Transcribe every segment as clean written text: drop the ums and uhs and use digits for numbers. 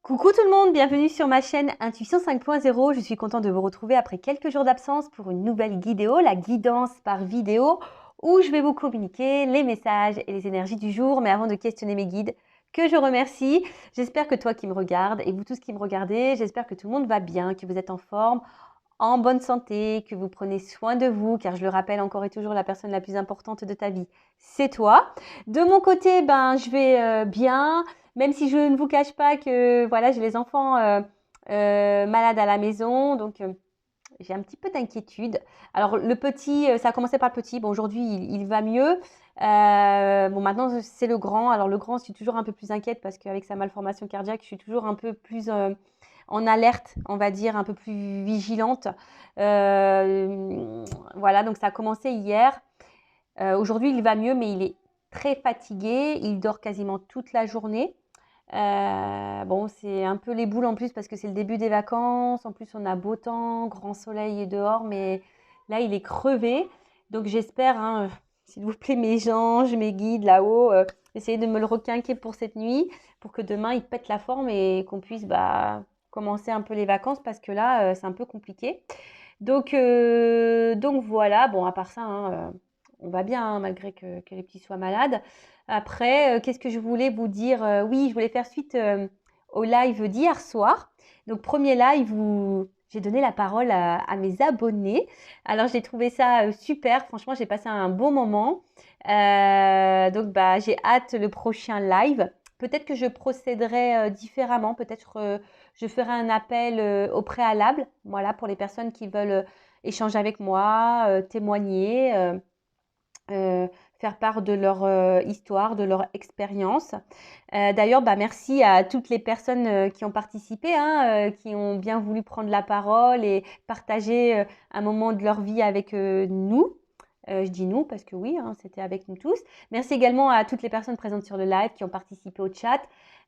Coucou tout le monde, bienvenue sur ma chaîne Intuition 5.0. Je suis contente de vous retrouver après quelques jours d'absence pour une nouvelle vidéo, la guidance par vidéo, où je vais vous communiquer les messages et les énergies du jour. Mais avant de questionner mes guides, que je remercie, j'espère que toi qui me regardes et vous tous qui me regardez, j'espère que tout le monde va bien, que vous êtes en forme, en bonne santé, que vous prenez soin de vous, car je le rappelle encore et toujours, la personne la plus importante de ta vie, c'est toi. De mon côté, je vais bien, même si je ne vous cache pas que voilà, j'ai les enfants malades à la maison, donc j'ai un petit peu d'inquiétude. Alors le petit, ça a commencé par le petit, bon aujourd'hui il va mieux. Bon maintenant c'est le grand, alors le grand je suis toujours un peu plus inquiète parce qu'avec sa malformation cardiaque, je suis toujours un peu plus en alerte, on va dire, un peu plus vigilante. Voilà, donc ça a commencé hier. Aujourd'hui, il va mieux, mais il est très fatigué. Il dort quasiment toute la journée. Bon, c'est un peu les boules en plus parce que c'est le début des vacances. En plus, on a beau temps, grand soleil dehors, mais là, il est crevé. Donc, j'espère, hein, s'il vous plaît, mes anges, mes guides là-haut, essayez de me le requinquer pour cette nuit, pour que demain, il pète la forme et qu'on puisse commencer un peu les vacances parce que là, c'est un peu compliqué. Donc voilà, bon, à part ça, hein, on va bien, hein, malgré que les petits soient malades. Après, qu'est-ce que je voulais vous dire? Oui, je voulais faire suite au live d'hier soir. Donc, premier live où j'ai donné la parole à mes abonnés. Alors, j'ai trouvé ça super. Franchement, j'ai passé un bon moment. Donc, j'ai hâte le prochain live. Peut-être que je procéderai différemment. Peut-être je ferai un appel au préalable. Voilà, pour les personnes qui veulent échanger avec moi, témoigner. Euh, faire part de leur histoire, de leur expérience. D'ailleurs, merci à toutes les personnes qui ont participé, hein, qui ont bien voulu prendre la parole et partager un moment de leur vie avec nous. Je dis nous parce que oui, hein, c'était avec nous tous. Merci également à toutes les personnes présentes sur le live qui ont participé au chat.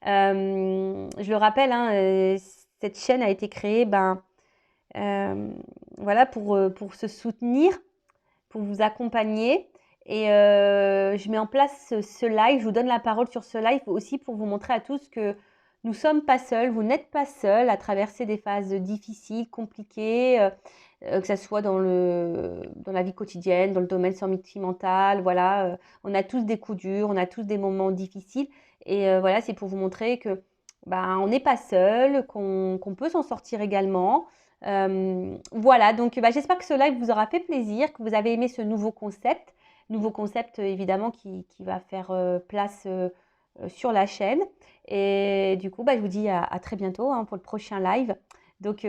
Je le rappelle, hein, cette chaîne a été créée voilà, pour se soutenir, pour vous accompagner. Et je mets en place ce live, je vous donne la parole sur ce live aussi pour vous montrer à tous que nous ne sommes pas seuls, vous n'êtes pas seuls à traverser des phases difficiles, compliquées, que ce soit dans la vie quotidienne, dans le domaine sentimental, voilà. On a tous des coups durs, on a tous des moments difficiles. Et voilà, c'est pour vous montrer que on n'est pas seul, qu'on peut s'en sortir également. Voilà, donc j'espère que ce live vous aura fait plaisir, que vous avez aimé ce nouveau concept. Nouveau concept évidemment qui va faire place sur la chaîne. Et du coup, je vous dis à très bientôt, hein, pour le prochain live. Donc,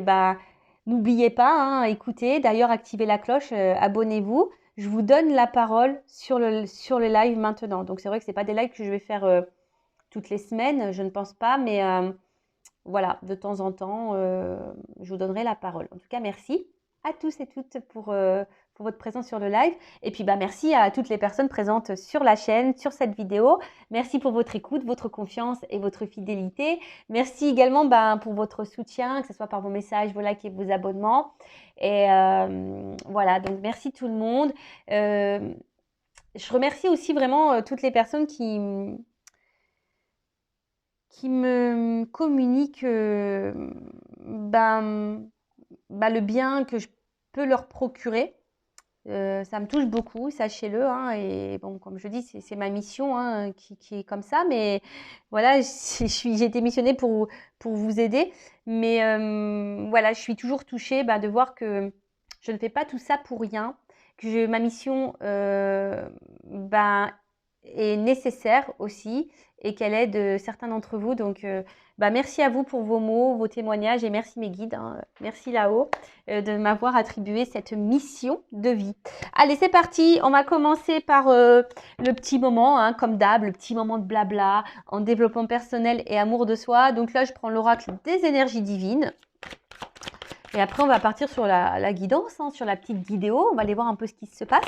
n'oubliez pas, hein, écoutez, d'ailleurs, activez la cloche, abonnez-vous. Je vous donne la parole sur le live maintenant. Donc, c'est vrai que ce n'est pas des lives que je vais faire toutes les semaines, je ne pense pas, mais voilà, de temps en temps, je vous donnerai la parole. En tout cas, merci à tous et toutes pour votre présence sur le live. Et puis, merci à toutes les personnes présentes sur la chaîne, sur cette vidéo. Merci pour votre écoute, votre confiance et votre fidélité. Merci également pour votre soutien, que ce soit par vos messages, vos likes et vos abonnements. Et voilà, donc merci tout le monde. Je remercie aussi vraiment toutes les personnes qui me communiquent le bien que je peux leur procurer. Ça me touche beaucoup, sachez-le, hein, et bon, comme je dis, c'est ma mission, hein, qui est comme ça, mais voilà, j'ai été missionnée pour vous aider, mais voilà, je suis toujours touchée de voir que je ne fais pas tout ça pour rien, que ma mission est nécessaire aussi et qu'elle aide certains d'entre vous. Donc, merci à vous pour vos mots, vos témoignages et merci mes guides, hein. Merci là-haut de m'avoir attribué cette mission de vie. Allez, c'est parti. On va commencer par le petit moment, hein, comme d'hab, le petit moment de blabla en développement personnel et amour de soi. Donc là, je prends l'oracle des énergies divines. Et après, on va partir sur la guidance, hein, sur la petite vidéo. On va aller voir un peu ce qui se passe.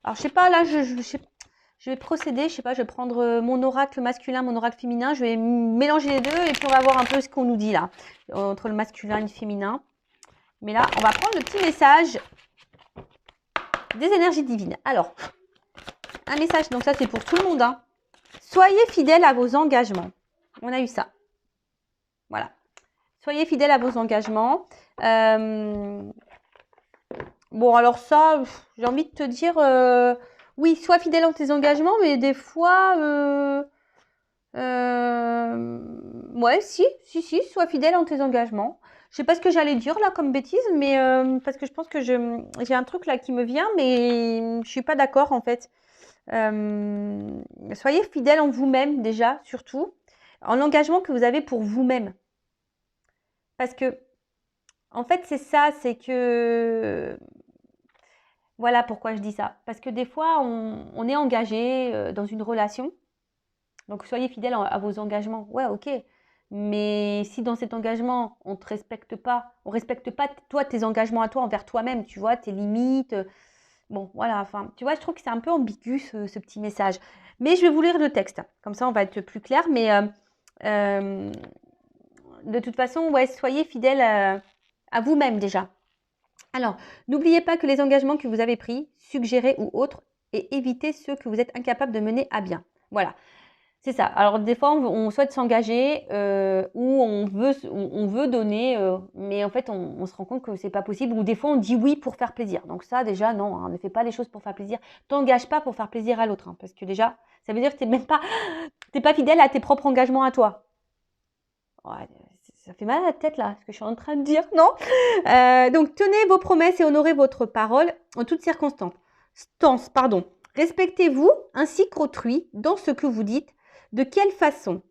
Alors, je sais pas, là, je vais procéder, je sais pas, je vais prendre mon oracle masculin, mon oracle féminin. Je vais mélanger les deux et puis on va voir un peu ce qu'on nous dit là, entre le masculin et le féminin. Mais là, on va prendre le petit message des énergies divines. Alors, un message, donc ça c'est pour tout le monde, hein. Soyez fidèles à vos engagements. On a eu ça. Voilà. Soyez fidèle à vos engagements. Bon, alors ça, j'ai envie de te dire, oui, sois fidèle à tes engagements, mais des fois, ouais, si, sois fidèle à tes engagements. Je sais pas ce que j'allais dire là comme bêtise, mais parce que je pense que j'ai un truc là qui me vient, mais je suis pas d'accord en fait. Soyez fidèle en vous-même déjà, surtout, en l'engagement que vous avez pour vous-même. Parce que, en fait, c'est ça, c'est que, voilà pourquoi je dis ça. Parce que des fois, on est engagé dans une relation. Donc, soyez fidèle à vos engagements. Ouais, ok. Mais si dans cet engagement, on ne respecte pas toi, tes engagements à toi envers toi-même, tu vois, tes limites. Bon, voilà, enfin, tu vois, je trouve que c'est un peu ambigu ce petit message. Mais je vais vous lire le texte. Comme ça, on va être plus clair. Mais de toute façon, ouais, soyez fidèle à vous-même déjà. Alors, n'oubliez pas que les engagements que vous avez pris, suggérés ou autres, et évitez ceux que vous êtes incapable de mener à bien. Voilà, c'est ça. Alors, des fois, on souhaite s'engager ou on veut donner, mais en fait, on se rend compte que c'est pas possible. Ou des fois, on dit oui pour faire plaisir. Donc ça, déjà, non, hein, ne fais pas les choses pour faire plaisir. T'engages pas pour faire plaisir à l'autre, hein, parce que déjà, ça veut dire que t'es pas fidèle à tes propres engagements à toi. Ouais, ça fait mal à la tête là, ce que je suis en train de dire, non? Donc, tenez vos promesses et honorez votre parole en toutes circonstances. Pardon. Respectez-vous ainsi qu'autrui dans ce que vous dites. De quelle façon?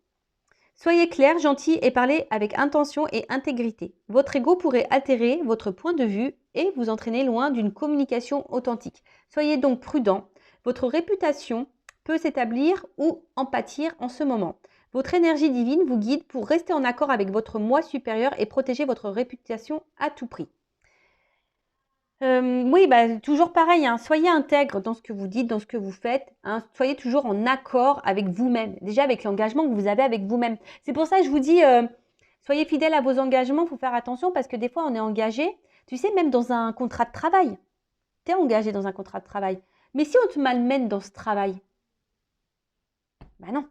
Soyez clair, gentil et parlez avec intention et intégrité. Votre ego pourrait altérer votre point de vue et vous entraîner loin d'une communication authentique. Soyez donc prudent. Votre réputation peut s'établir ou en pâtir en ce moment. Votre énergie divine vous guide pour rester en accord avec votre moi supérieur et protéger votre réputation à tout prix. Oui, bah, toujours pareil, hein, soyez intègre dans ce que vous dites, dans ce que vous faites, hein, soyez toujours en accord avec vous-même, déjà avec l'engagement que vous avez avec vous-même. C'est pour ça que je vous dis, soyez fidèle à vos engagements, il faut faire attention parce que des fois on est engagé, tu sais, même dans un contrat de travail. Tu es engagé dans un contrat de travail. Mais si on te malmène dans ce travail, bah non,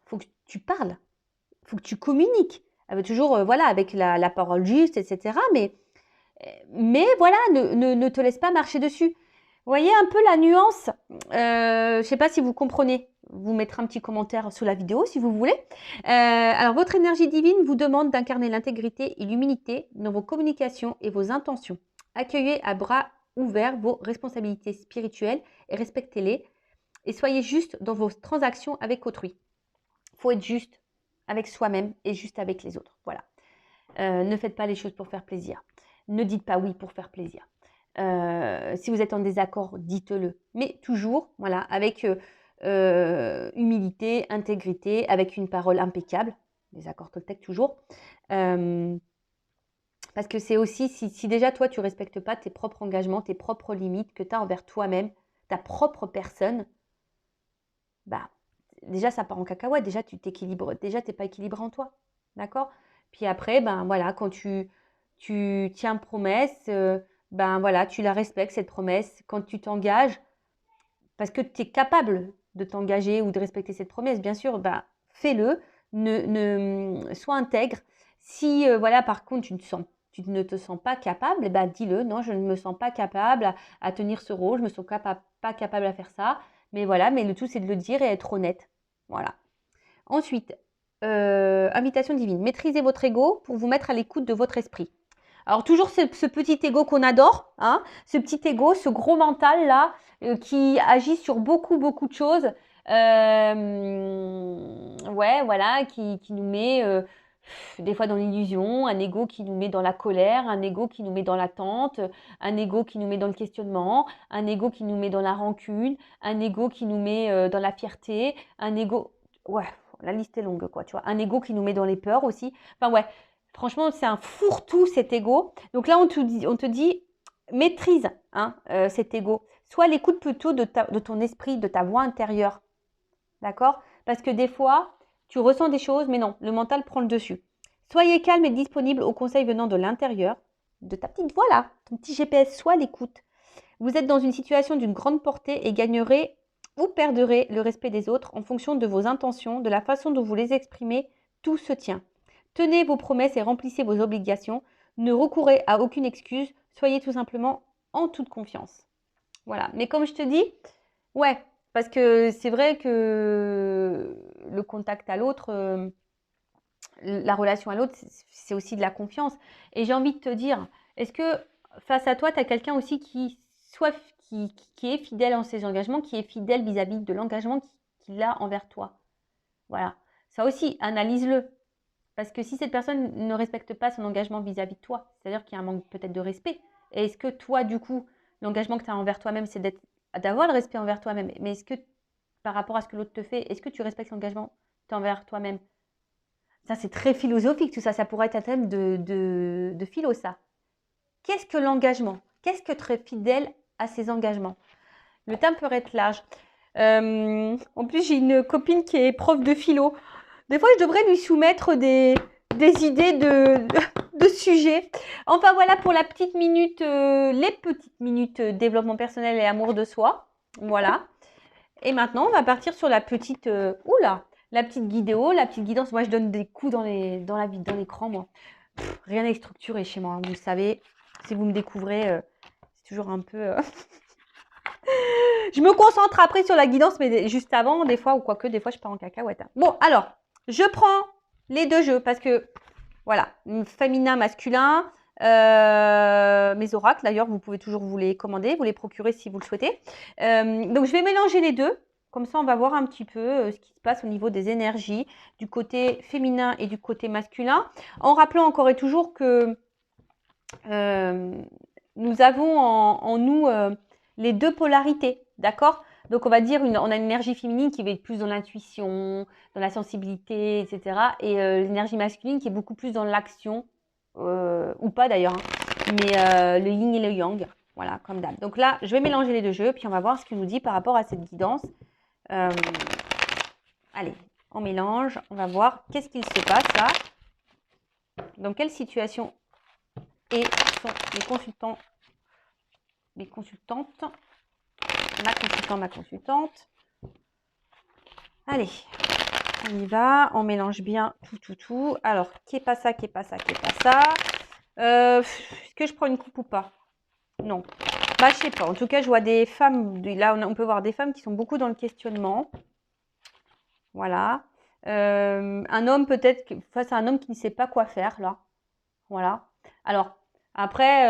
il faut que tu parles, il faut que tu communiques. Toujours, voilà, avec la parole juste, etc. Mais voilà, ne te laisse pas marcher dessus. Vous voyez un peu la nuance. Je ne sais pas si vous comprenez. Vous mettrez un petit commentaire sous la vidéo si vous voulez. Alors, votre énergie divine vous demande d'incarner l'intégrité et l'humilité dans vos communications et vos intentions. Accueillez à bras ouverts vos responsabilités spirituelles et respectez-les. Et soyez juste dans vos transactions avec autrui. Il faut être juste avec soi-même et juste avec les autres. Voilà. Ne faites pas les choses pour faire plaisir. Ne dites pas oui pour faire plaisir. Si vous êtes en désaccord, dites-le. Mais toujours, voilà, avec humilité, intégrité, avec une parole impeccable. Désaccord Toltec toujours. Parce que c'est aussi, si déjà toi, tu ne respectes pas tes propres engagements, tes propres limites que tu as envers toi-même, ta propre personne, bah, déjà, ça part en cacahuète. Déjà, tu t'équilibres. Déjà, tu n'es pas équilibré en toi. D'accord? Puis après, ben voilà, quand tu tiens promesse, ben voilà, tu la respectes, cette promesse. Quand tu t'engages, parce que tu es capable de t'engager ou de respecter cette promesse, bien sûr, ben fais-le. Sois intègre. Si, voilà, par contre, tu ne te sens pas capable, ben dis-le. Non, je ne me sens pas capable à tenir ce rôle. Je ne me sens pas capable à faire ça. Mais voilà, mais le tout, c'est de le dire et être honnête. Voilà. Ensuite, invitation divine. Maîtrisez votre ego pour vous mettre à l'écoute de votre esprit. Alors toujours ce petit ego qu'on adore, hein, ce petit ego, ce gros mental là, qui agit sur beaucoup de choses. Ouais, voilà, qui nous met des fois dans l'illusion, un ego qui nous met dans la colère, un ego qui nous met dans l'attente, un ego qui nous met dans le questionnement, un ego qui nous met dans la rancune, un ego qui nous met dans la fierté, un ego, ouais, la liste est longue quoi, tu vois, un ego qui nous met dans les peurs aussi. Enfin ouais, franchement c'est un fourre-tout cet ego. Donc là on te dit maîtrise hein, cet ego. Sois à l'écoute plutôt de ton esprit, de ta voix intérieure. D'accord? Parce que des fois, tu ressens des choses, mais non, le mental prend le dessus. Soyez calme et disponible aux conseils venant de l'intérieur, de ta petite voix là, ton petit GPS, sois à l'écoute. Vous êtes dans une situation d'une grande portée et gagnerez ou perdrez le respect des autres en fonction de vos intentions, de la façon dont vous les exprimez, tout se tient. Tenez vos promesses et remplissez vos obligations. Ne recourez à aucune excuse. Soyez tout simplement en toute confiance. Voilà. Mais comme je te dis, ouais, parce que c'est vrai que le contact à l'autre, la relation à l'autre, c'est aussi de la confiance. Et j'ai envie de te dire, est-ce que face à toi, tu as quelqu'un aussi qui est fidèle en ses engagements, qui est fidèle vis-à-vis de l'engagement qu'il a envers toi? Voilà. Ça aussi, analyse-le. Parce que si cette personne ne respecte pas son engagement vis-à-vis de toi, c'est-à-dire qu'il y a un manque peut-être de respect. Et est-ce que toi, du coup, l'engagement que tu as envers toi-même, c'est d'avoir le respect envers toi-même. Mais est-ce que, par rapport à ce que l'autre te fait, est-ce que tu respectes l'engagement que tu as envers toi-même? Ça, c'est très philosophique, tout ça. Ça pourrait être un thème de philo, ça. Qu'est-ce que l'engagement? Qu'est-ce que être fidèle à ses engagements? Le thème peut être large. En plus, j'ai une copine qui est prof de philo. Des fois, je devrais lui soumettre des idées de sujets. Enfin, voilà pour la petite minute, les petites minutes développement personnel et amour de soi. Voilà. Et maintenant, on va partir sur la petite, la petite vidéo, la petite guidance. Moi, je donne des coups dans l'écran, moi. Rien n'est structuré chez moi, hein, vous le savez. Si vous me découvrez, c'est toujours un peu... Je me concentre après sur la guidance, mais juste avant, des fois, ou quoique, des fois, je pars en cacahuète. Bon, alors, je prends les deux jeux parce que, voilà, féminin, masculin, mes oracles, d'ailleurs, vous pouvez toujours vous les commander, vous les procurer si vous le souhaitez. Donc, je vais mélanger les deux. Comme ça, on va voir un petit peu ce qui se passe au niveau des énergies, du côté féminin et du côté masculin. En rappelant encore et toujours que nous avons en nous les deux polarités, d'accord? Donc, on va dire, on a une énergie féminine qui va être plus dans l'intuition, dans la sensibilité, etc. Et l'énergie masculine qui est beaucoup plus dans l'action, ou pas d'ailleurs, hein, mais le yin et le yang, voilà, comme d'hab. Donc là, je vais mélanger les deux jeux, puis on va voir ce qu'il nous dit par rapport à cette guidance. Allez, on mélange, on va voir qu'est-ce qu'il se passe là. Dans quelle situation et sont les consultants, les consultantes, ma consultante. Allez, on y va, on mélange bien tout. Alors, qui est pas ça, qui est pas ça, qui est pas ça. Est-ce que je prends une coupe ou pas? Non. Bah, je sais pas. En tout cas, je vois des femmes, là, on peut voir des femmes qui sont beaucoup dans le questionnement. Voilà. Un homme peut-être, face à un homme qui ne sait pas quoi faire, là. Voilà. Alors, après,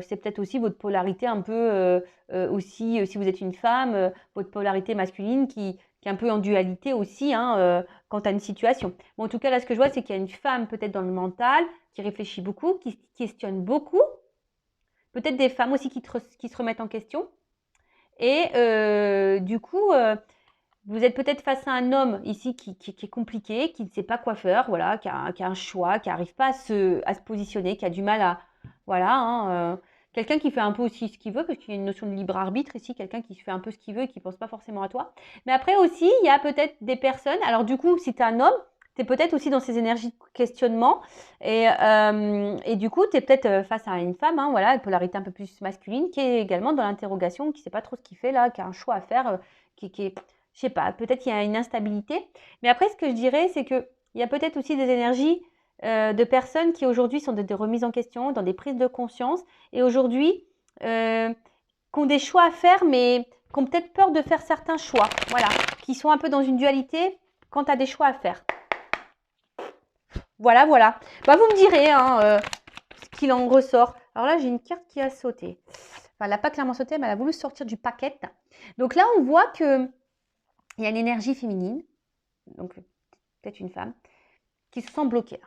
c'est peut-être aussi votre polarité un peu, aussi, si vous êtes une femme, votre polarité masculine qui est un peu en dualité aussi, hein, quant à une situation. Bon, en tout cas, là, ce que je vois, c'est qu'il y a une femme peut-être dans le mental, qui réfléchit beaucoup, qui questionne beaucoup. Peut-être des femmes aussi qui se remettent en question. Et du coup, vous êtes peut-être face à un homme ici qui est compliqué, qui ne sait pas quoi faire, voilà, qui a un choix, qui n'arrive pas à se positionner, qui a du mal à... Voilà, hein, quelqu'un qui fait un peu aussi ce qu'il veut, parce qu'il y a une notion de libre arbitre ici, quelqu'un qui fait un peu ce qu'il veut et qui ne pense pas forcément à toi. Mais après aussi, il y a peut-être des personnes... Alors du coup, si tu es un homme, tu es peut-être aussi dans ces énergies de questionnement. Et du coup, tu es peut-être face à une femme, hein, voilà, une polarité un peu plus masculine, qui est également dans l'interrogation, qui ne sait pas trop ce qu'il fait là, qui a un choix à faire, qui est... Je sais pas, peut-être qu'il y a une instabilité. Mais après, ce que je dirais, c'est qu'il y a peut-être aussi des énergies de personnes qui aujourd'hui sont dans des remises en question, dans des prises de conscience, et aujourd'hui, qui ont des choix à faire, mais qui ont peut-être peur de faire certains choix. Voilà, qui sont un peu dans une dualité quant à des choix à faire. Voilà. Bah, vous me direz hein, ce qu'il en ressort. Alors là, j'ai une carte qui a sauté. Enfin, elle n'a pas clairement sauté, mais elle a voulu sortir du paquet. Donc là, on voit que il y a une énergie féminine, donc peut-être une femme, qui se sent bloquée.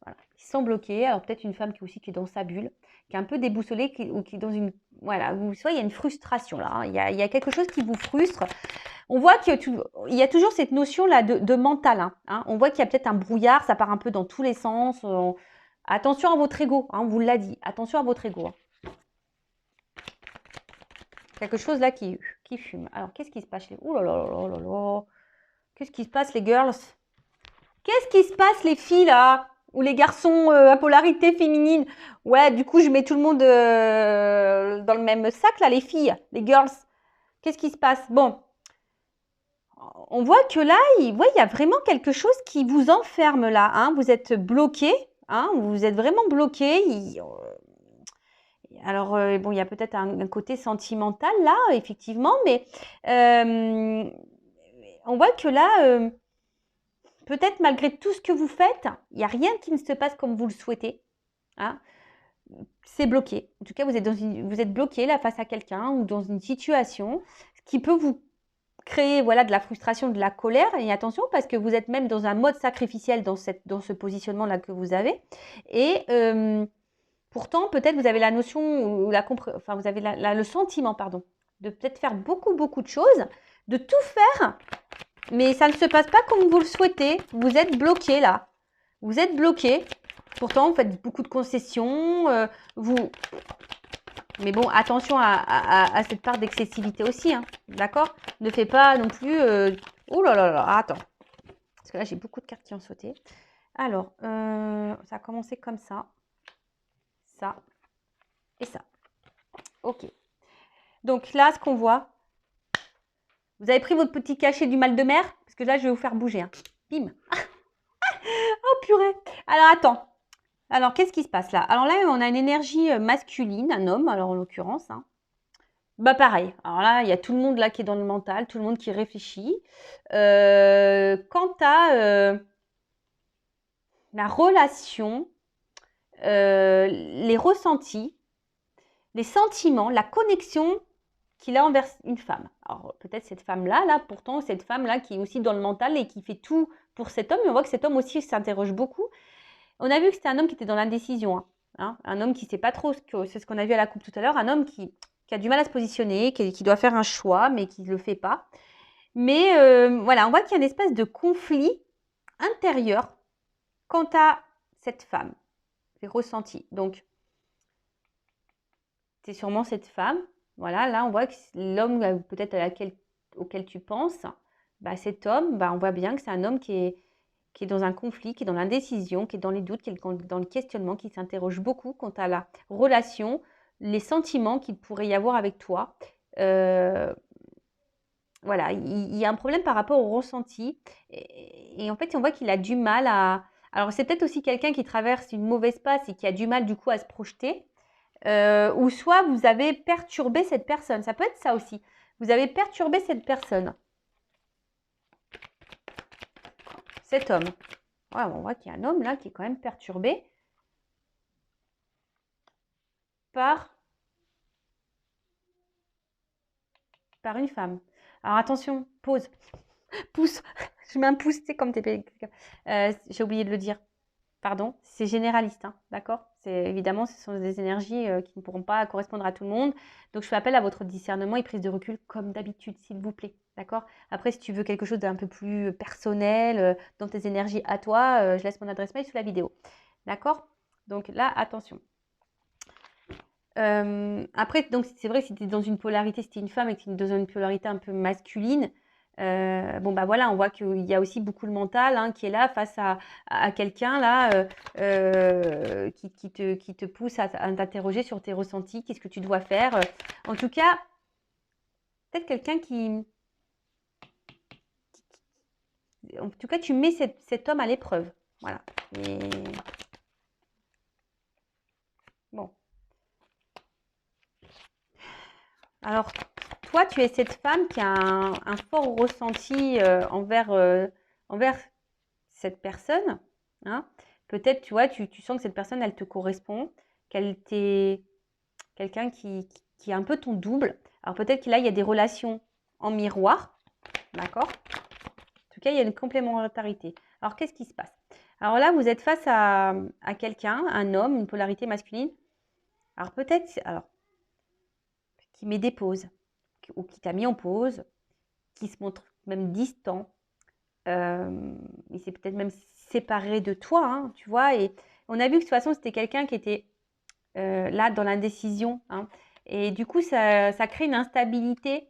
Voilà, qui se sent bloquée. Alors peut-être une femme qui est dans sa bulle, qui est un peu déboussolée, ou qui est dans une... Voilà, vous voyez, il y a une frustration là. Hein. Il y a quelque chose qui vous frustre. On voit qu'il y a toujours cette notion-là de mental. Hein. On voit qu'il y a peut-être un brouillard, ça part un peu dans tous les sens. Attention à votre ego, hein, on vous l'a dit. Attention à votre ego. Hein. Quelque chose là qui fume. Alors, qu'est-ce qui se passe les... Ouh là là là là là. Qu'est-ce qui se passe les girls? Qu'est-ce qui se passe les filles là? Ou les garçons à polarité féminine? Ouais, du coup, je mets tout le monde dans le même sac là, les filles, les girls. Qu'est-ce qui se passe? Bon, on voit que là, il y a vraiment quelque chose qui vous enferme là. Hein. Vous êtes bloqué. Hein, vous êtes vraiment bloqué. Alors, bon, il y a peut-être un côté sentimental là, effectivement, mais on voit que là, peut-être malgré tout ce que vous faites, il n'y a rien qui ne se passe comme vous le souhaitez. Hein. C'est bloqué. En tout cas, vous êtes bloqué là face à quelqu'un ou dans une situation qui peut vous créer voilà, de la frustration, de la colère. Et attention, parce que vous êtes même dans un mode sacrificiel dans ce positionnement-là que vous avez. Et pourtant, peut-être vous avez la notion, ou enfin, vous avez le sentiment, pardon, de peut-être faire beaucoup, beaucoup de choses, de tout faire, mais ça ne se passe pas comme vous le souhaitez. Vous êtes bloqué là. Vous êtes bloqué. Pourtant, vous faites beaucoup de concessions. Mais bon, attention à cette part d'excessivité aussi. Hein, d'accord? Ne fais pas non plus... Oh là là là, attends. Parce que là, j'ai beaucoup de cartes qui ont sauté. Alors, ça a commencé comme ça. Ça. Et ça. Ok. Donc là, ce qu'on voit... Vous avez pris votre petit cachet du mal de mer? Parce que là, je vais vous faire bouger. Hein. Bim. Oh purée. Alors, attends. Alors, qu'est-ce qui se passe là? Alors là, on a une énergie masculine, un homme, alors en l'occurrence. Hein. Bah pareil. Alors là, il y a tout le monde là qui est dans le mental, tout le monde qui réfléchit. Quant à la relation, les ressentis, les sentiments, la connexion qu'il a envers une femme. Alors peut-être cette femme-là, pourtant cette femme-là qui est aussi dans le mental et qui fait tout pour cet homme. Mais on voit que cet homme aussi s'interroge beaucoup. On a vu que c'était un homme qui était dans l'indécision. Hein, un homme qui ne sait pas trop, c'est ce qu'on a vu à la coupe tout à l'heure, un homme qui a du mal à se positionner, qui doit faire un choix, mais qui ne le fait pas. Mais voilà, on voit qu'il y a une espèce de conflit intérieur quant à cette femme, les ressentis. Donc, c'est sûrement cette femme. Voilà, là, on voit que l'homme peut-être auquel tu penses, bah, cet homme, bah, on voit bien que c'est un homme qui est dans un conflit, qui est dans l'indécision, qui est dans les doutes, qui est dans le questionnement, qui s'interroge beaucoup quant à la relation, les sentiments qu'il pourrait y avoir avec toi. Voilà, il y a un problème par rapport au ressenti. Et en fait, on voit qu'il a du mal à... Alors, c'est peut-être aussi quelqu'un qui traverse une mauvaise passe et qui a du mal, du coup, à se projeter. Ou soit vous avez perturbé cette personne. Ça peut être ça aussi. Vous avez perturbé cette personne. Cet homme. Voilà, on voit qu'il y a un homme là qui est quand même perturbé par une femme. Alors attention, pause. Pouce. Je mets un pouce, c'est comme t'es... j'ai oublié de le dire. Pardon, c'est généraliste, hein, d'accord? Évidemment, ce sont des énergies qui ne pourront pas correspondre à tout le monde. Donc, je fais appel à votre discernement et prise de recul comme d'habitude, s'il vous plaît, d'accord? Après, si tu veux quelque chose d'un peu plus personnel, dans tes énergies à toi, je laisse mon adresse mail sous la vidéo, d'accord? Donc là, attention. Après, donc c'est vrai que si tu es dans une polarité, si tu es une femme et que tu es dans une polarité un peu masculine, bon bah voilà, on voit qu'il y a aussi beaucoup le mental hein, qui est là face à quelqu'un là qui te pousse à t'interroger sur tes ressentis, qu'est-ce que tu dois faire. En tout cas, peut-être quelqu'un en tout cas, tu mets cet homme à l'épreuve. Voilà. Et... Bon. Alors, toi, tu es cette femme qui a un fort ressenti envers cette personne. Hein. Peut-être, tu vois, tu sens que cette personne, elle te correspond, qu'elle t'est quelqu'un qui est un peu ton double. Alors, peut-être que là, il y a des relations en miroir. D'accord? En tout cas, il y a une complémentarité. Alors, qu'est-ce qui se passe? Alors là, vous êtes face à quelqu'un, un homme, une polarité masculine. Alors, peut-être... qui met des pauses, ou qui t'a mis en pause, qui se montre même distant, il s'est peut-être même séparé de toi, hein, tu vois, et on a vu que de toute façon, c'était quelqu'un qui était là dans l'indécision, hein, et du coup, ça crée une instabilité.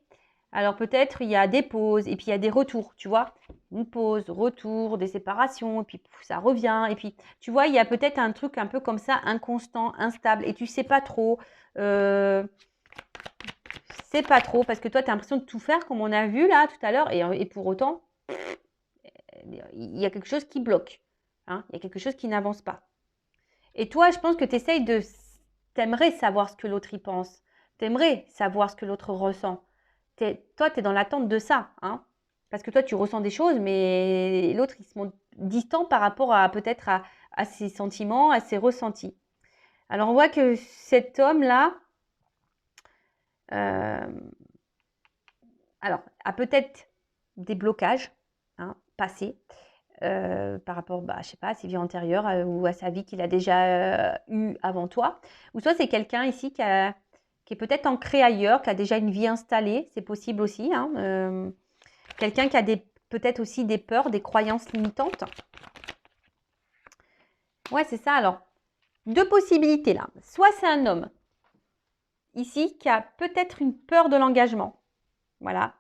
Alors peut-être il y a des pauses, et puis il y a des retours, tu vois, une pause, retour, des séparations, et puis ça revient, et puis tu vois, il y a peut-être un truc un peu comme ça, inconstant, instable, et tu sais pas trop... sais pas trop, parce que toi, tu as l'impression de tout faire, comme on a vu là tout à l'heure, et pour autant, il y a quelque chose qui bloque. Hein, il y a quelque chose qui n'avance pas. Et toi, je pense que tu essayes de... T'aimerais savoir ce que l'autre y pense. T'aimerais savoir ce que l'autre ressent. Toi, tu es dans l'attente de ça. Hein, parce que toi, tu ressens des choses, mais l'autre, il se montre distant par rapport à peut-être à ses sentiments, à ses ressentis. Alors, on voit que cet homme-là, alors, a peut-être des blocages passés par rapport, je sais pas, à ses vies antérieures ou à sa vie qu'il a déjà eue avant toi. Ou soit c'est quelqu'un ici qui est peut-être ancré ailleurs, qui a déjà une vie installée, c'est possible aussi. Hein, quelqu'un qui a peut-être aussi des peurs, des croyances limitantes. Ouais, c'est ça. Alors, deux possibilités là. Soit c'est un homme ici qui a peut-être une peur de l'engagement. Voilà.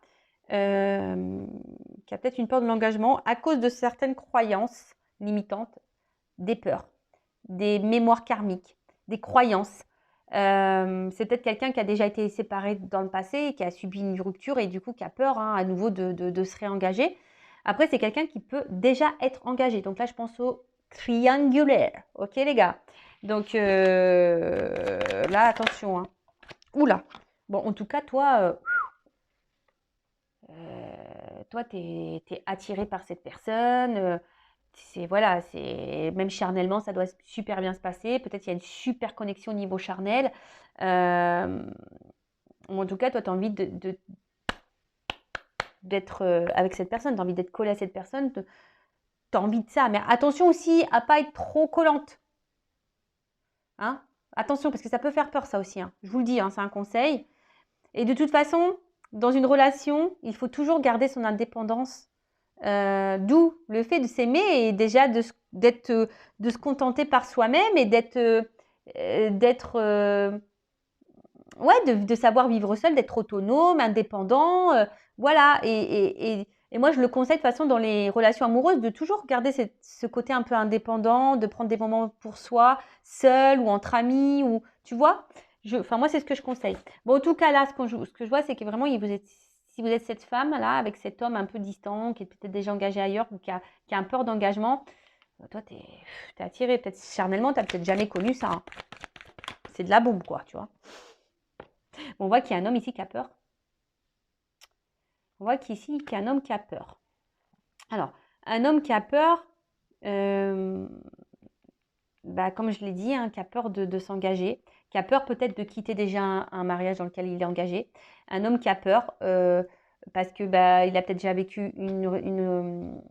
Qui a peut-être une peur de l'engagement à cause de certaines croyances limitantes, des peurs, des mémoires karmiques, des croyances. C'est peut-être quelqu'un qui a déjà été séparé dans le passé, qui a subi une rupture et du coup qui a peur à nouveau de se réengager. Après, c'est quelqu'un qui peut déjà être engagé. Donc là, je pense au triangulaire. Ok les gars. Donc là, attention. Hein. Oula. Bon, en tout cas, toi, tu es attiré par cette personne. Voilà, même charnellement, ça doit super bien se passer. Peut-être qu'il y a une super connexion au niveau charnel. En tout cas, toi, tu as envie d'être avec cette personne, tu as envie d'être collé à cette personne, tu as envie de ça. Mais attention aussi à pas être trop collante. Hein, attention, parce que ça peut faire peur, ça aussi. Hein. Je vous le dis, hein, c'est un conseil. Et de toute façon, dans une relation, il faut toujours garder son indépendance. D'où le fait de s'aimer et déjà de se contenter par soi-même et de savoir vivre seul, d'être autonome, indépendant. Voilà. Et moi, je le conseille de toute façon dans les relations amoureuses de toujours garder ce côté un peu indépendant, de prendre des moments pour soi, seul ou entre amis, ou tu vois. Moi, c'est ce que je conseille. Bon, en tout cas, là, ce que je vois, c'est que vraiment, si vous êtes cette femme-là, avec cet homme un peu distant, qui est peut-être déjà engagé ailleurs ou qui a un peur d'engagement, toi, t'es attiré. Peut-être charnellement, tu n'as peut-être jamais connu ça. Hein. C'est de la bombe, quoi, tu vois. On voit qu'il y a un homme ici qui a peur. On voit qu'ici, qu'il y a un homme qui a peur. Alors, un homme qui a peur, comme je l'ai dit, hein, qui a peur de s'engager, qui a peur peut-être de quitter déjà un mariage dans lequel il est engagé. Un homme qui a peur parce que il a peut-être déjà vécu une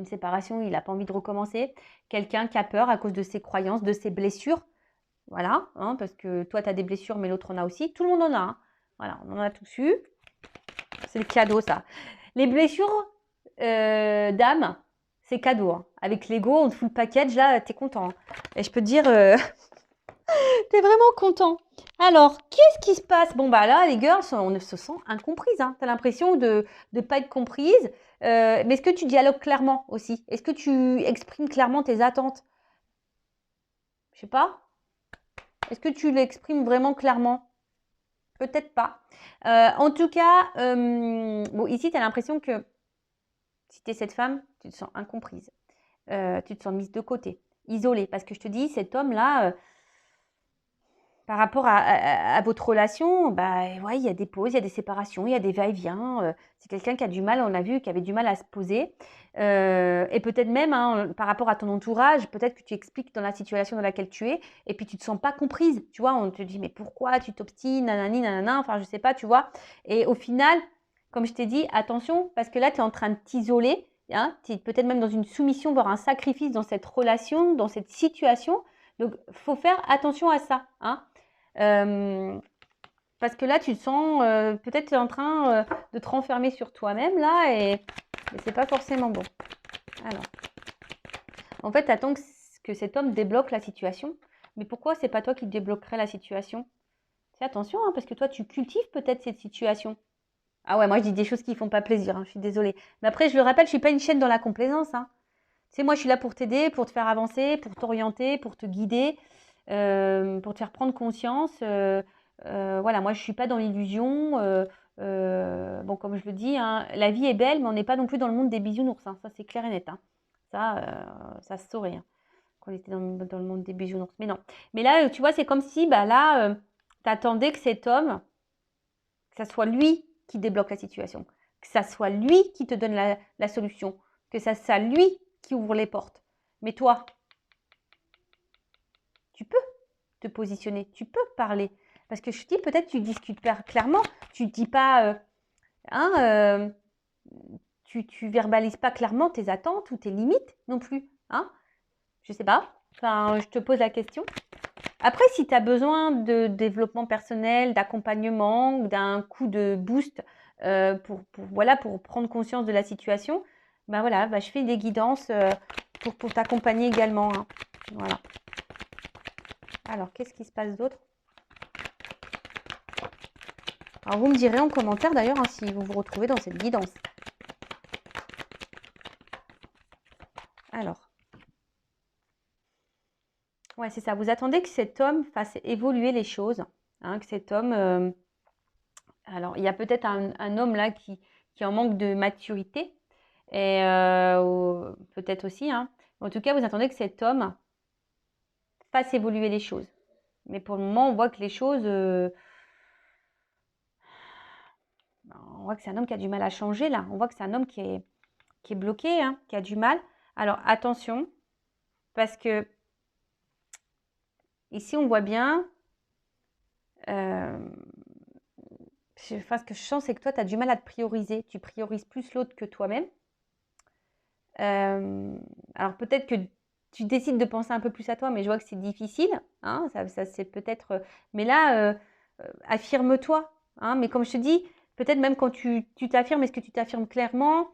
séparation, il n'a pas envie de recommencer. Quelqu'un qui a peur à cause de ses croyances, de ses blessures. Voilà, hein, parce que toi, tu as des blessures, mais l'autre en a aussi. Tout le monde en a. Hein. Voilà, on en a tous eu. C'est le cadeau, ça. Les blessures d'âme, c'est cadeau. Hein. Avec l'ego, on te fout le package, là, t'es content. Hein. Et je peux te dire, t'es vraiment content. Alors, qu'est-ce qui se passe? Bon, là, les girls, on se sent incomprises. Hein. T'as l'impression de ne pas être comprise. Mais est-ce que tu dialogues clairement aussi? Est-ce que tu exprimes clairement tes attentes? Je sais pas. Est-ce que tu l'exprimes vraiment clairement? Peut-être pas. En tout cas, ici, tu as l'impression que si tu es cette femme, tu te sens incomprise. Tu te sens mise de côté, isolée. Parce que je te dis, cet homme-là, par rapport à votre relation, il y a des pauses, il y a des séparations, il y a des va-et-vient. C'est quelqu'un qui a du mal, on l'a vu, qui avait du mal à se poser. Et peut-être même, par rapport à ton entourage, peut-être que tu expliques dans la situation dans laquelle tu es, et puis tu ne te sens pas comprise. Tu vois, on te dit, mais pourquoi tu t'obstines, nanani, nanana, enfin, je sais pas, tu vois. Et au final, comme je t'ai dit, attention, parce que là, tu es en train de t'isoler. Hein, tu es peut-être même dans une soumission, voire un sacrifice dans cette relation, dans cette situation. Donc, il faut faire attention à ça. Hein. Parce que là, tu te sens peut-être en train de te renfermer sur toi-même là et c'est pas forcément bon. Alors, en fait, attends que cet homme débloque la situation. Mais pourquoi c'est pas toi qui débloquerais la situation? Fais attention, hein, parce que toi, tu cultives peut-être cette situation. Ah ouais, moi, je dis des choses qui font pas plaisir. Hein, je suis désolée. Mais après, je le rappelle, je suis pas une chaîne dans la complaisance. Hein. Tu sais, moi, je suis là pour t'aider, pour te faire avancer, pour t'orienter, pour te guider, pour te faire prendre conscience. Voilà, moi, je ne suis pas dans l'illusion. Bon, comme je le dis, hein, la vie est belle, mais on n'est pas non plus dans le monde des bisounours. Hein, ça, c'est clair et net. Hein. Ça se saurait. Hein, qu'on était dans le monde des bisounours. Mais non. Mais là, tu vois, c'est comme si, bah, là, tu attendais que cet homme, que ça soit lui qui débloque la situation. Que ça soit lui qui te donne la solution. Que ça soit lui qui ouvre les portes. Mais toi, tu peux te positionner, tu peux parler. Parce que je te dis, peut-être tu discutes pas clairement, tu dis pas, hein, tu verbalises pas clairement tes attentes ou tes limites non plus. Hein, je sais pas. Enfin, je te pose la question. Après, si tu as besoin de développement personnel, d'accompagnement ou d'un coup de boost voilà, pour prendre conscience de la situation, ben voilà, je fais des guidances pour t'accompagner également. Hein. Voilà. Alors, qu'est-ce qui se passe d'autre? Alors, vous me direz en commentaire d'ailleurs hein, si vous vous retrouvez dans cette guidance. Alors. Ouais, c'est ça. Vous attendez que cet homme fasse évoluer les choses. Hein, que cet homme... alors, il y a peut-être un homme là qui est en manque de maturité. Et peut-être aussi. Hein. En tout cas, vous attendez que cet homme fasse évoluer les choses. Mais pour le moment, on voit que les choses... on voit que c'est un homme qui a du mal à changer là. On voit que c'est un homme qui est bloqué, hein, qui a du mal. Alors, attention, parce que ici, on voit bien... Enfin, ce que je sens, c'est que toi, tu as du mal à te prioriser. Tu priorises plus l'autre que toi-même. Alors, peut-être que tu décides de penser un peu plus à toi, mais je vois que c'est difficile. Hein, ça c'est peut-être... Mais là, affirme-toi. Hein, mais comme je te dis, peut-être même quand tu t'affirmes, est-ce que tu t'affirmes clairement?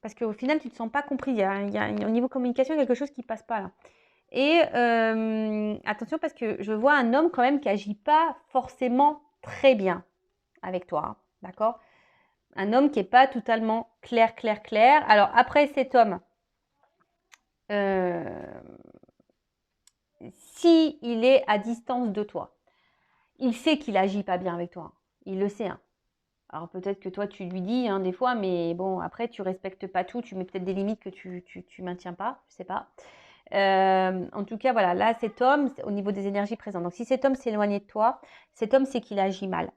Parce qu'au final, tu ne te sens pas compris. Au niveau communication, il y a quelque chose qui ne passe pas là. Et attention, parce que je vois un homme quand même qui n'agit pas forcément très bien avec toi. Hein, d'accord? Un homme qui n'est pas totalement clair. Alors, après cet homme, si il est à distance de toi, il sait qu'il agit pas bien avec toi. Il le sait. Hein. Alors, peut-être que toi, tu lui dis hein, des fois, mais bon, après, tu respectes pas tout. Tu mets peut-être des limites que tu maintiens pas. Je sais pas. En tout cas, voilà, là, cet homme, au niveau des énergies présentes. Donc, si cet homme s'est éloigné de toi, cet homme, c'est qu'il agit mal.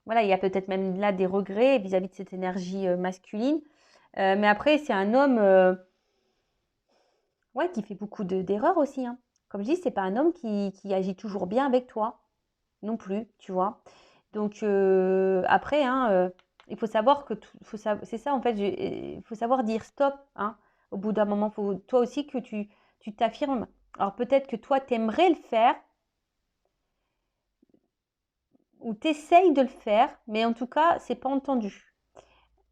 Voilà, il y a peut-être même là des regrets vis-à-vis de cette énergie masculine. Mais après, c'est un homme ouais, qui fait beaucoup d'erreurs aussi. Hein. Comme je dis, c'est pas un homme qui agit toujours bien avec toi non plus, tu vois. Donc après, hein, il faut savoir que c'est ça en fait, il faut savoir dire stop. Hein. Au bout d'un moment, il faut toi aussi que tu t'affirmes. Alors peut-être que toi, tu aimerais le faire ou tu essayes de le faire, mais en tout cas, c'est pas entendu.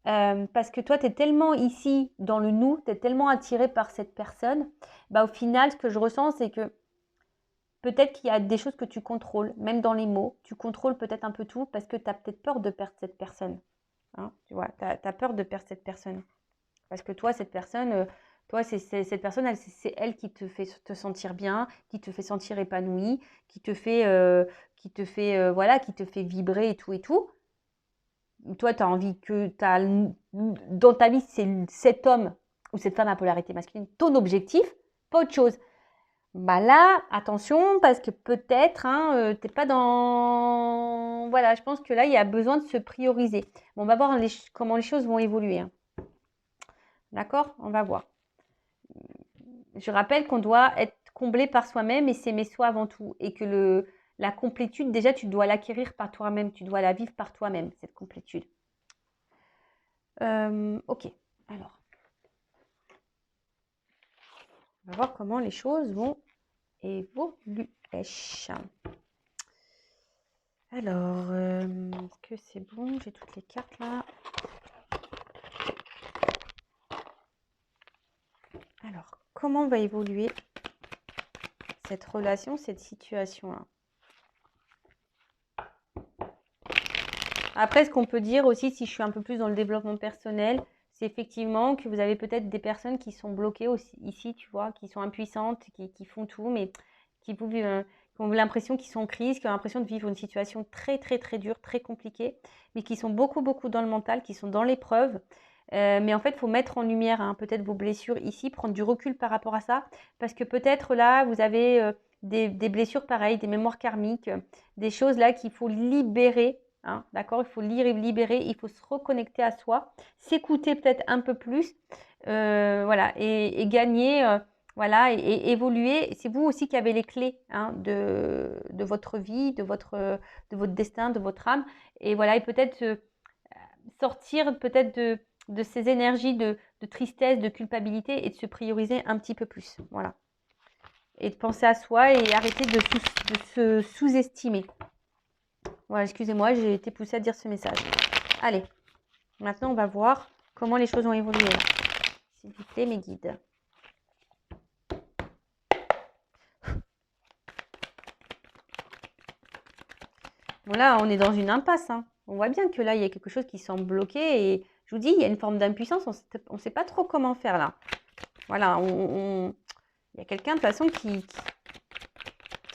Parce que toi, tu es tellement ici dans le nous, tu es tellement attiré par cette personne, bah, au final, ce que je ressens, c'est que peut-être qu'il y a des choses que tu contrôles, même dans les mots, tu contrôles peut-être un peu tout parce que tu as peut-être peur de perdre cette personne. Hein, tu vois, tu as peur de perdre cette personne. Parce que toi, cette personne, cette personne, c'est elle qui te fait te sentir bien, qui te fait sentir épanoui, qui te fait, voilà, qui te fait vibrer et tout et tout. Toi, tu as envie que dans ta vie, c'est cet homme ou cette femme à polarité masculine, ton objectif, pas autre chose. Bah là, attention, parce que peut-être, hein, t'es pas dans... Voilà, je pense que là, il y a besoin de se prioriser. Bon, on va voir comment les choses vont évoluer. Hein. D'accord? On va voir. Je rappelle qu'on doit être comblé par soi-même et s'aimer soi avant tout. Et que la complétude, déjà, tu dois l'acquérir par toi-même. Tu dois la vivre par toi-même, cette complétude. Ok, alors. On va voir comment les choses vont évoluer. Alors, est-ce que c'est bon? J'ai toutes les cartes là. Alors, comment va évoluer cette relation, cette situation-là? Après, ce qu'on peut dire aussi, si je suis un peu plus dans le développement personnel, c'est effectivement que vous avez peut-être des personnes qui sont bloquées aussi ici, tu vois, qui sont impuissantes, qui font tout, mais qui ont l'impression qu'ils sont en crise, qui ont l'impression de vivre une situation très, très, très dure, très compliquée, mais qui sont beaucoup, beaucoup dans le mental, qui sont dans l'épreuve. Mais en fait, il faut mettre en lumière hein, peut-être vos blessures ici, prendre du recul par rapport à ça, parce que peut-être là, vous avez des blessures pareilles, des mémoires karmiques, des choses là qu'il faut libérer, hein, d'accord? Il faut libérer, il faut se reconnecter à soi, s'écouter peut-être un peu plus, voilà, et gagner, voilà, et évoluer. C'est vous aussi qui avez les clés hein, de votre vie, de votre destin, de votre âme, et voilà, et peut-être sortir peut-être de ces énergies de tristesse, de culpabilité et de se prioriser un petit peu plus. Voilà. Et de penser à soi et arrêter de se sous-estimer. Voilà, excusez-moi, j'ai été poussée à dire ce message. Allez, maintenant on va voir comment les choses ont évolué là. S'il vous plaît, mes guides. Bon là, on est dans une impasse. Hein. On voit bien que là, il y a quelque chose qui semble bloqué. Et je vous dis, il y a une forme d'impuissance. On ne sait pas trop comment faire là. Voilà, il y a quelqu'un de toute façon qui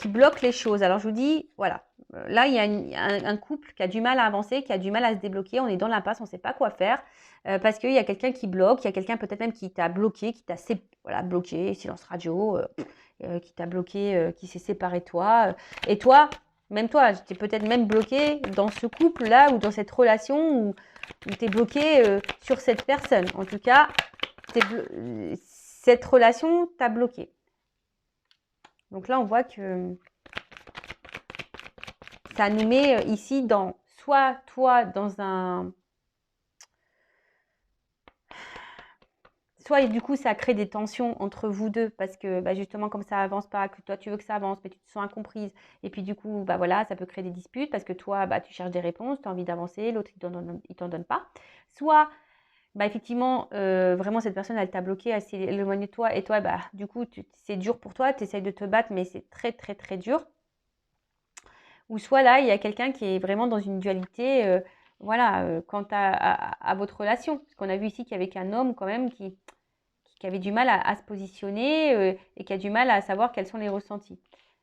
bloque les choses. Alors je vous dis, voilà, là il y a un couple qui a du mal à avancer, qui a du mal à se débloquer. On est dans l'impasse, on ne sait pas quoi faire parce qu'il y a quelqu'un qui bloque, il y a quelqu'un peut-être même qui t'a bloqué, qui t'a bloqué, silence radio, qui t'a bloqué, qui s'est séparé de toi. Et toi, même toi, tu es peut-être même bloqué dans ce couple-là ou dans cette relation où tu es bloqué sur cette personne. En tout cas, cette relation t'a bloqué. Donc là, on voit que ça nous met ici dans, soit toi dans un... Soit du coup, ça crée des tensions entre vous deux parce que bah, justement, comme ça avance pas, que toi tu veux que ça avance, mais tu te sens incomprise. Et puis du coup, bah, voilà, ça peut créer des disputes parce que toi, bah, tu cherches des réponses, tu as envie d'avancer, l'autre, il t'en donne pas. Soit, bah, effectivement, vraiment, cette personne, elle t'a bloqué, elle s'est éloignée de toi. Et toi, bah, du coup, c'est dur pour toi, tu essayes de te battre, mais c'est très, très, très dur. Ou soit là, il y a quelqu'un qui est vraiment dans une dualité, voilà, quant à votre relation. Parce qu'on a vu ici qu'il y avait qu'un homme quand même qui avait du mal à se positionner et qui a du mal à savoir quels sont les ressentis.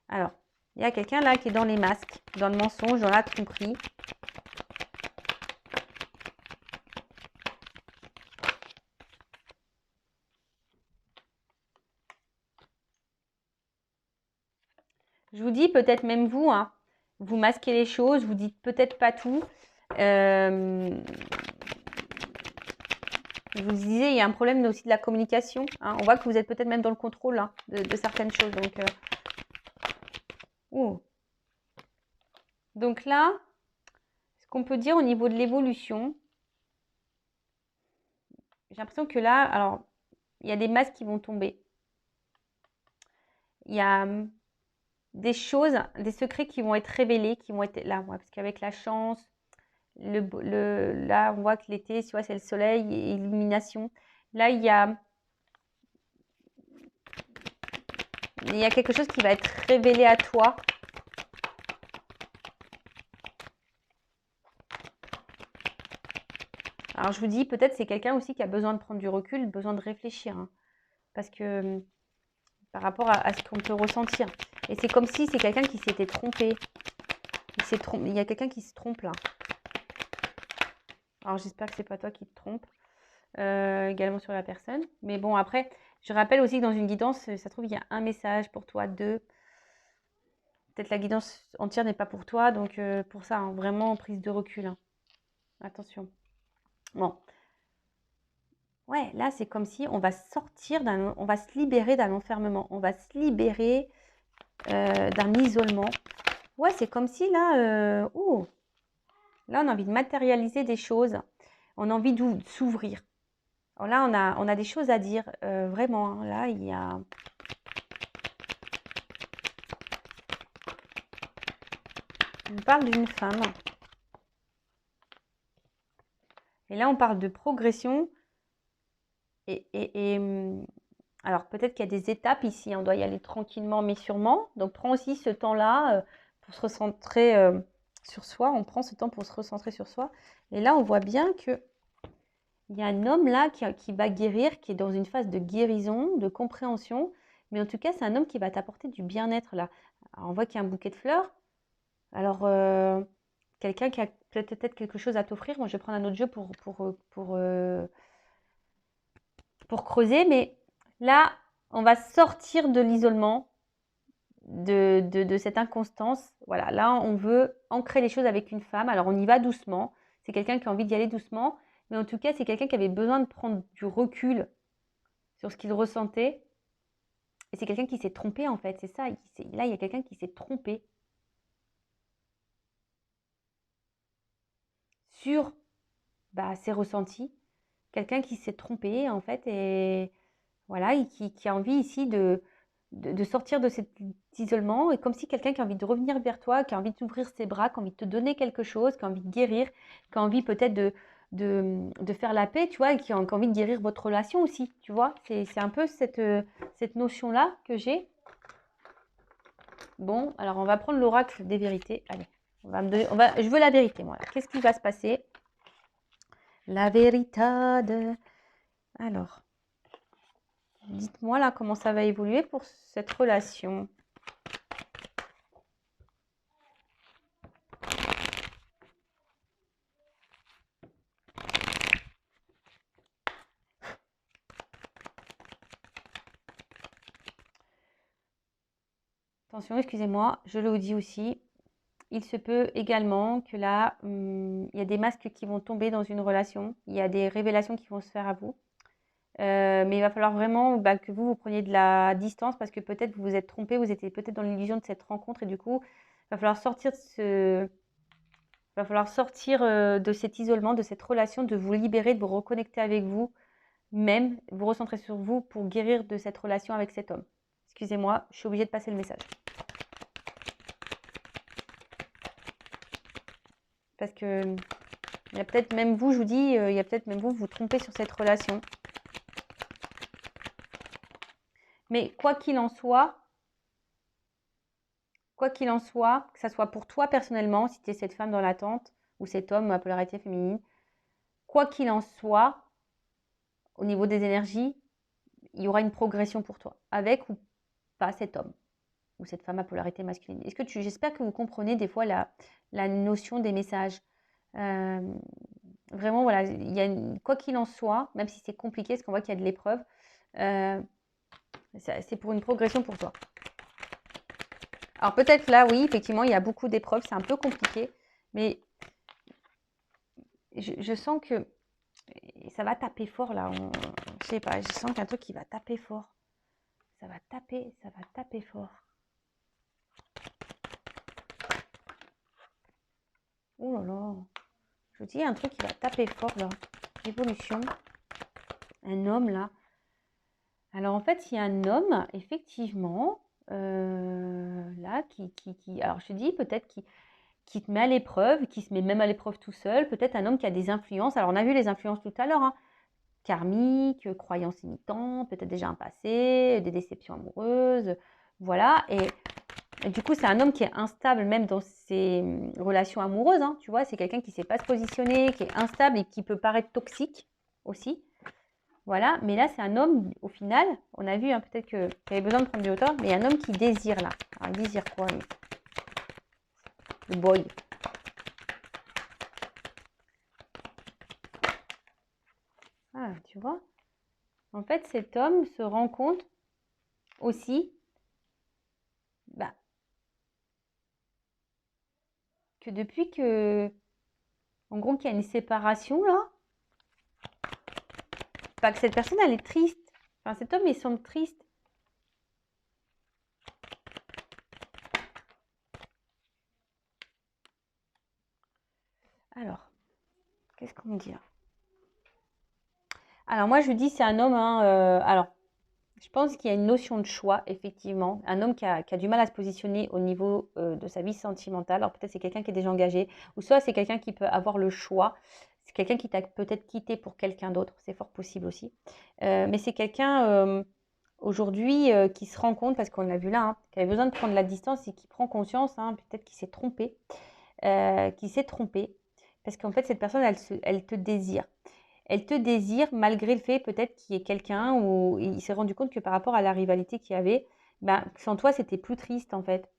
Alors, il y a quelqu'un là qui est dans les masques, dans le mensonge, dans la tromperie. Je vous dis, peut-être même vous, hein, vous masquez les choses, vous dites peut-être pas tout. Je vous disais, il y a un problème aussi de la communication. Hein. On voit que vous êtes peut-être même dans le contrôle hein, de certaines choses. Donc là, ce qu'on peut dire au niveau de l'évolution, j'ai l'impression que là, alors, il y a des masques qui vont tomber. Il y a des choses, des secrets qui vont être révélés, qui vont être là, parce qu'avec la chance, là, on voit que l'été, tu vois, c'est le soleil et l'illumination. Là, il y a quelque chose qui va être révélé à toi. Alors, je vous dis, peut-être c'est quelqu'un aussi qui a besoin de prendre du recul, besoin de réfléchir. Hein, parce que par rapport à ce qu'on peut ressentir. Et c'est comme si c'est quelqu'un qui s'était trompé. Il y a quelqu'un qui se trompe là. Alors, j'espère que c'est pas toi qui te trompes. Également sur la personne. Mais bon, après, je rappelle aussi que dans une guidance, ça trouve, il y a un message pour toi, deux. Peut-être la guidance entière n'est pas pour toi. Donc, pour ça, hein, vraiment, prise de recul. Hein. Attention. Bon. Ouais, là, c'est comme si on va on va se libérer d'un enfermement. On va se libérer d'un isolement. Ouais, c'est comme si là, là, on a envie de matérialiser des choses. On a envie de s'ouvrir. Alors là, on a des choses à dire, vraiment. Hein. Là, il y a... On parle d'une femme. Et là, on parle de progression. Alors, peut-être qu'il y a des étapes ici. On doit y aller tranquillement, mais sûrement. Donc, prends aussi ce temps-là pour se recentrer sur soi. On prend ce temps pour se recentrer sur soi. Et là, on voit bien que il y a un homme là qui va guérir, qui est dans une phase de guérison, de compréhension. Mais en tout cas, c'est un homme qui va t'apporter du bien-être là. Alors, on voit qu'il y a un bouquet de fleurs. Alors, quelqu'un qui a peut-être quelque chose à t'offrir. Moi, je vais prendre un autre jeu pour creuser. Mais là, on va sortir de l'isolement, de cette inconstance. Voilà, là, on veut ancrer les choses avec une femme. Alors, on y va doucement. C'est quelqu'un qui a envie d'y aller doucement. Mais en tout cas, c'est quelqu'un qui avait besoin de prendre du recul sur ce qu'il ressentait. Et c'est quelqu'un qui s'est trompé, en fait. C'est ça. Là, il y a quelqu'un qui s'est trompé sur ses ressentis. Quelqu'un qui s'est trompé, en fait, et voilà, et qui a envie ici de sortir de cet isolement. Et comme si quelqu'un qui a envie de revenir vers toi, qui a envie d'ouvrir ses bras, qui a envie de te donner quelque chose, qui a envie de guérir, qui a envie peut-être de faire la paix, tu vois, et qui a envie de guérir votre relation aussi, tu vois. C'est un peu cette notion-là que j'ai. Bon, alors on va prendre l'oracle des vérités. Allez, je veux la vérité, moi. Qu'est-ce qui va se passer? La véritade. Alors, dites-moi là comment ça va évoluer pour cette relation. Attention, excusez-moi, je le dis aussi. Il se peut également que là, il y a des masques qui vont tomber dans une relation. Il y a des révélations qui vont se faire à vous. Mais il va falloir vraiment que vous preniez de la distance parce que peut-être vous vous êtes trompé, vous étiez peut-être dans l'illusion de cette rencontre et du coup, il va falloir sortir de cet isolement, de cette relation, de vous libérer, de vous reconnecter avec vous, même vous recentrer sur vous pour guérir de cette relation avec cet homme. Excusez-moi, je suis obligée de passer le message. Parce que il y a peut-être même vous, je vous dis, il y a peut-être même vous trompez sur cette relation. Mais quoi qu'il en soit, que ça soit pour toi personnellement, si tu es cette femme dans l'attente, ou cet homme à polarité féminine, quoi qu'il en soit, au niveau des énergies, il y aura une progression pour toi, avec ou pas cet homme, ou cette femme à polarité masculine. J'espère que vous comprenez des fois la notion des messages. Vraiment, voilà, quoi qu'il en soit, même si c'est compliqué, parce qu'on voit qu'il y a de l'épreuve, c'est pour une progression pour toi. Alors peut-être là, oui, effectivement, il y a beaucoup d'épreuves, c'est un peu compliqué, mais je sens que ça va taper fort là. Je sais pas, je sens qu'il y a un truc qui va taper fort. Ça va taper fort. Oh là là. Je vous dis, il y a un truc qui va taper fort là. Évolution. Un homme là. Alors en fait, il y a un homme, effectivement, là, alors je te dis, peut-être qui te met à l'épreuve, qui se met même à l'épreuve tout seul. Peut-être un homme qui a des influences. Alors on a vu les influences tout à l'heure, hein. Karmiques, croyances limitantes, peut-être déjà un passé, des déceptions amoureuses. Voilà. Et du coup, c'est un homme qui est instable même dans ses relations amoureuses, hein, tu vois. C'est quelqu'un qui ne sait pas se positionner, qui est instable et qui peut paraître toxique aussi. Voilà, mais là, c'est un homme, au final, on a vu, hein, peut-être qu'il avait besoin de prendre du hauteur, mais il y a un homme qui désire là. Alors, il désire quoi, lui? Le boy. Ah, tu vois? En fait, cet homme se rend compte aussi que depuis que, en gros, qu'il y a une séparation là, que cette personne, elle est triste. Enfin, cet homme, il semble triste. Alors, qu'est-ce qu'on me dit là? Alors, moi, je dis, c'est un homme, hein, alors, je pense qu'il y a une notion de choix, effectivement. Un homme qui a du mal à se positionner au niveau de sa vie sentimentale. Alors, peut-être c'est quelqu'un qui est déjà engagé, ou soit c'est quelqu'un qui peut avoir le choix. C'est quelqu'un qui t'a peut-être quitté pour quelqu'un d'autre. C'est fort possible aussi. Mais c'est quelqu'un aujourd'hui qui se rend compte, parce qu'on l'a vu là, hein, qui avait besoin de prendre la distance et qui prend conscience, hein, peut-être qu'il s'est trompé. Parce qu'en fait, cette personne, elle te désire. Elle te désire malgré le fait peut-être qu'il y ait quelqu'un où il s'est rendu compte que par rapport à la rivalité qu'il y avait, sans toi, c'était plus triste en fait.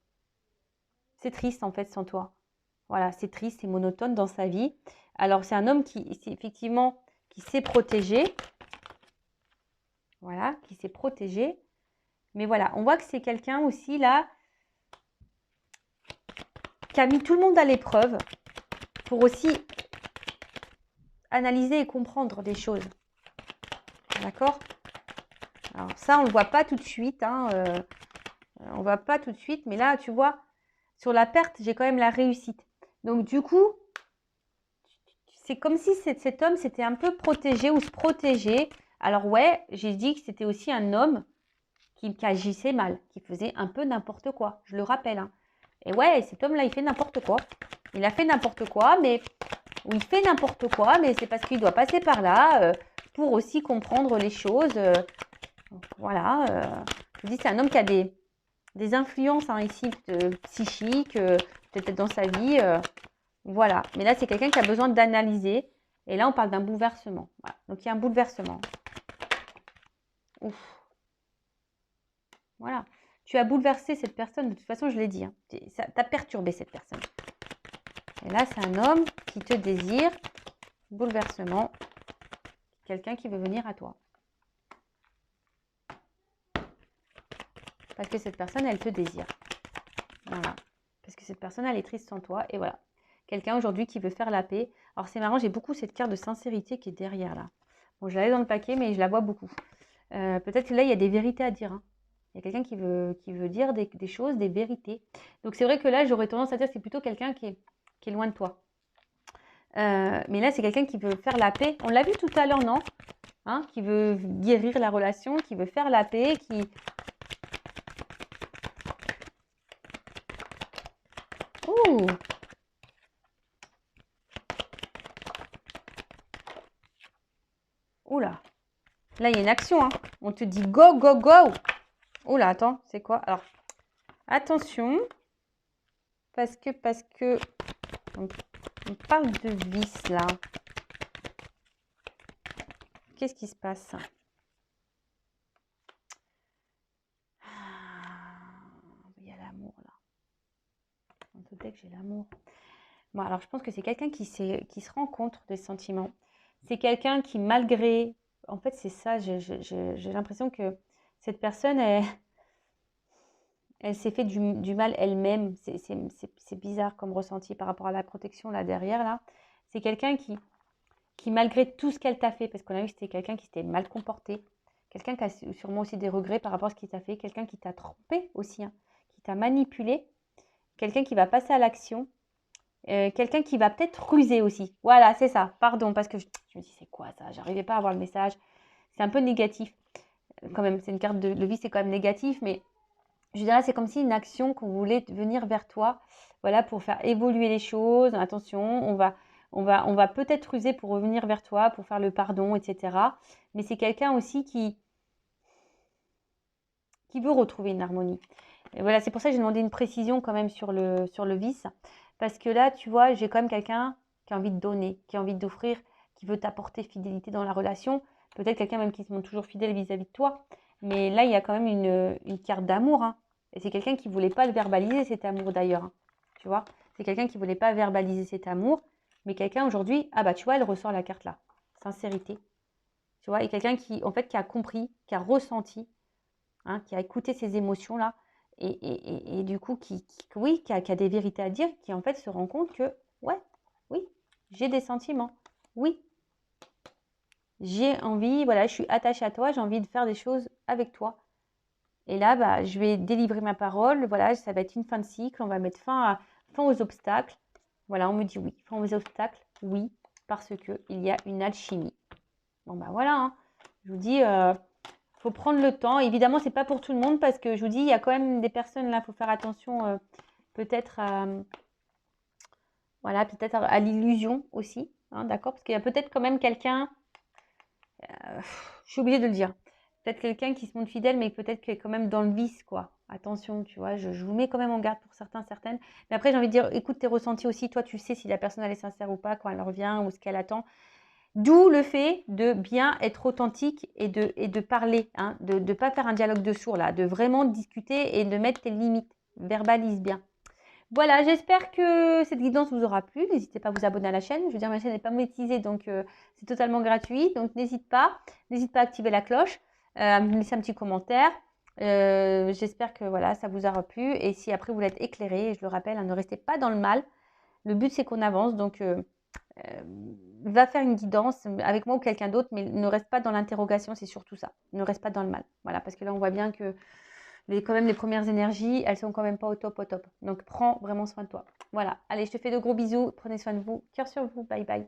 c'est triste en fait sans toi. Voilà, c'est triste, c'est monotone dans sa vie. Alors, c'est un homme effectivement, qui s'est protégé. Voilà, qui s'est protégé. Mais voilà, on voit que c'est quelqu'un aussi là qui a mis tout le monde à l'épreuve pour aussi analyser et comprendre des choses. D'accord? Alors ça, on ne le voit pas tout de suite. Hein, on ne voit pas tout de suite. Mais là, tu vois, sur la perte, j'ai quand même la réussite. Donc du coup, c'est comme si cet homme s'était un peu protégé ou se protégeait. Alors ouais, j'ai dit que c'était aussi un homme qui agissait mal, qui faisait un peu n'importe quoi. Je le rappelle. Hein. Et ouais, cet homme-là, il fait n'importe quoi. Il a fait n'importe quoi, mais... Ou il fait n'importe quoi, mais c'est parce qu'il doit passer par là pour aussi comprendre les choses. Voilà. Je vous dis, c'est un homme qui a des influences hein, ici psychiques, peut-être dans sa vie. Voilà. Mais là, c'est quelqu'un qui a besoin d'analyser. Et là, on parle d'un bouleversement. Voilà. Donc, il y a un bouleversement. Ouf. Voilà. Tu as bouleversé cette personne. De toute façon, je l'ai dit. Hein. Ça t'a perturbé cette personne. Et là, c'est un homme qui te désire. Bouleversement. Quelqu'un qui veut venir à toi. Parce que cette personne, elle te désire. Voilà. Parce que cette personne, elle est triste sans toi. Et voilà. Quelqu'un aujourd'hui qui veut faire la paix. Alors, c'est marrant, j'ai beaucoup cette carte de sincérité qui est derrière là. Bon, je l'avais dans le paquet, mais je la vois beaucoup. Peut-être que là, il y a des vérités à dire. Hein. Il y a quelqu'un qui veut dire des choses, des vérités. Donc, c'est vrai que là, j'aurais tendance à dire que c'est plutôt quelqu'un qui est loin de toi. Mais là, c'est quelqu'un qui veut faire la paix. On l'a vu tout à l'heure, non? Hein, qui veut guérir la relation, qui veut faire la paix, qui... Ouh! Oula! Là, il y a une action, hein. On te dit go, go, go! Oula, attends, c'est quoi? Alors, attention, parce que on parle de vice, là. Qu'est-ce qui se passe? Il y a l'amour, là. On te dit que j'ai l'amour. Bon, alors, je pense que c'est quelqu'un qui se rend compte des sentiments. C'est quelqu'un qui, malgré... En fait, c'est ça, j'ai l'impression que cette personne, elle s'est fait du mal elle-même. C'est bizarre comme ressenti par rapport à la protection là derrière. Là. C'est quelqu'un qui, malgré tout ce qu'elle t'a fait, parce qu'on a vu que c'était quelqu'un qui s'était mal comporté, quelqu'un qui a sûrement aussi des regrets par rapport à ce qu'il t'a fait, quelqu'un qui t'a trompé aussi, hein, qui t'a manipulé, quelqu'un qui va passer à l'action, quelqu'un qui va peut-être ruser aussi. Voilà, c'est ça. Pardon, parce que je me dis, c'est quoi ça? J'arrivais pas à voir le message. C'est un peu négatif. Quand même, c'est une carte de vie, c'est quand même négatif, mais je dirais, c'est comme si une action qu'on voulait venir vers toi, voilà, pour faire évoluer les choses. Attention, on va peut-être ruser pour revenir vers toi, pour faire le pardon, etc. Mais c'est quelqu'un aussi qui veut retrouver une harmonie. Et voilà, c'est pour ça que j'ai demandé une précision quand même sur le vice. Parce que là, tu vois, j'ai quand même quelqu'un qui a envie de donner, qui a envie d'offrir, qui veut t'apporter fidélité dans la relation. Peut-être quelqu'un même qui se montre toujours fidèle vis-à-vis de toi. Mais là, il y a quand même une carte d'amour. Hein. Et c'est quelqu'un qui ne voulait pas le verbaliser, cet amour d'ailleurs. Hein. Tu vois, c'est quelqu'un qui ne voulait pas verbaliser cet amour. Mais quelqu'un aujourd'hui, ah bah tu vois, elle ressort la carte là. Sincérité. Tu vois, et quelqu'un qui, en fait, qui a compris, qui a ressenti, hein, qui a écouté ses émotions là. Et du coup, oui, qui a des vérités à dire, qui en fait se rend compte que, ouais, oui, j'ai des sentiments. Oui, j'ai envie, voilà, je suis attachée à toi, j'ai envie de faire des choses avec toi. Et là, bah, je vais délivrer ma parole, voilà, ça va être une fin de cycle, on va mettre fin aux obstacles. Voilà, on me dit oui, fin aux obstacles, oui, parce qu'il y a une alchimie. Bon, bah voilà, hein. Je vous dis, faut prendre le temps. Évidemment, c'est pas pour tout le monde parce que je vous dis, il y a quand même des personnes là, il faut faire attention peut-être voilà, peut-être à l'illusion aussi, hein, d'accord? Parce qu'il y a peut-être quand même quelqu'un, je suis obligée de le dire, peut-être quelqu'un qui se montre fidèle, mais peut-être qui est quand même dans le vice, quoi. Attention, tu vois, je vous mets quand même en garde pour certains, certaines. Mais après, j'ai envie de dire, écoute tes ressentis aussi. Toi, tu sais si la personne elle est sincère ou pas quand elle revient ou ce qu'elle attend. D'où le fait de bien être authentique et de parler, hein, de ne pas faire un dialogue de sourds, là, de vraiment discuter et de mettre tes limites. Verbalise bien. Voilà, j'espère que cette guidance vous aura plu. N'hésitez pas à vous abonner à la chaîne. Je veux dire, ma chaîne n'est pas monétisée, donc c'est totalement gratuit. Donc n'hésite pas à activer la cloche, à me laisser un petit commentaire. J'espère que voilà, ça vous aura plu. Et si après vous l'êtes éclairé, je le rappelle, hein, ne restez pas dans le mal. Le but, c'est qu'on avance. Donc, va faire une guidance avec moi ou quelqu'un d'autre, mais ne reste pas dans l'interrogation, c'est surtout ça. Ne reste pas dans le mal. Voilà, parce que là, on voit bien que quand même, les premières énergies, elles sont quand même pas au top, au top. Donc, prends vraiment soin de toi. Voilà. Allez, je te fais de gros bisous. Prenez soin de vous. Cœur sur vous. Bye bye.